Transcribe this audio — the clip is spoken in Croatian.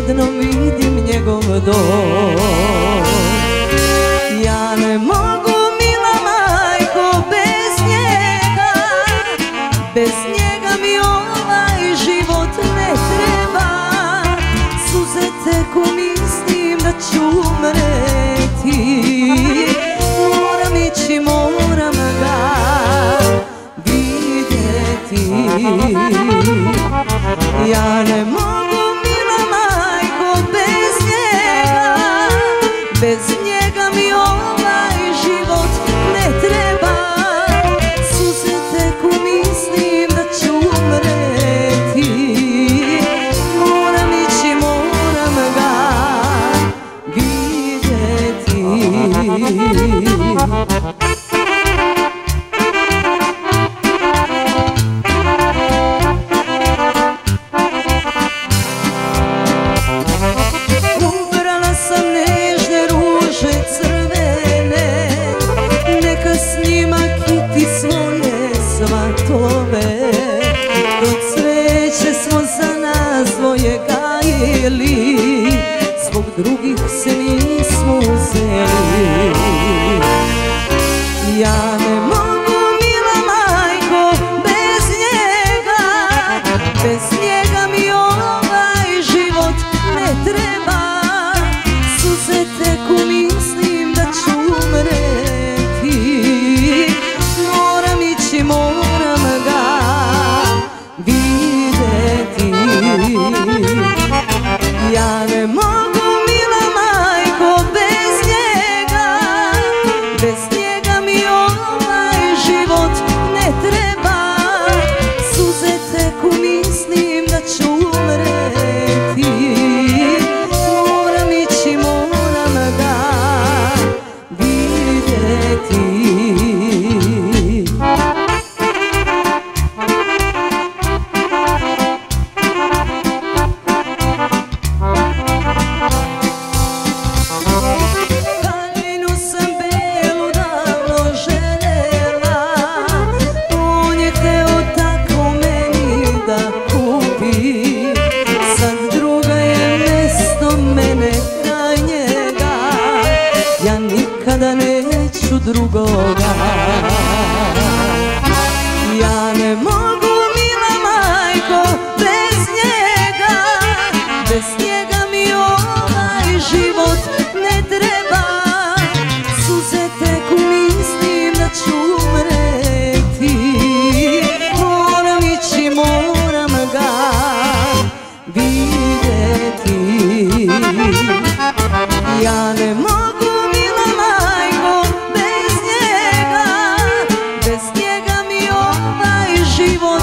jednom vidim njegov dom. Ja ne mogu, mila majko, bez njega. Bez njega mi ovaj život ne treba. Suze teku, mislim da ću umreti. Moram ići, moram ga vidjeti. Ja ne mogu, mila majko, bez njega. Bez njega mi ovaj život ne treba. Suze teku, mislim da ću umreti. Moram ići, moram ga vidjeti. Ubrala sam nežne ruže crvene, neka s njima kiti svoje svatove. Do cveće smo za nas dvoje gajili, zbog drugih se nismo uzeli. Ja ne mogu, mila majko, bez njega. Bez njega mi ovaj život ne treba. Suze teku, mislim da ću umreti. Moram ići, moram ga vidjeti. Ja ne mogu, mila majko, bez njega. Bez njega mi ovaj život ne treba. Suze teku, mislim da ću umreti. Moram ići, moram ga vidjeti. Haljinu sam belu davno željela, on je teo tako meni da kupi. Sad druga je mesto mene kraj njega, ja nikada neću drugoga. Ja ne mogu, mila majko, bez njega. Bez njega mi ovaj život ne treba. Suze teku, mislim da ću umreti. Moram ići, moram ga vidjeti. Ja ne mogu, mila majko, bez njega. Bez njega mi ovaj život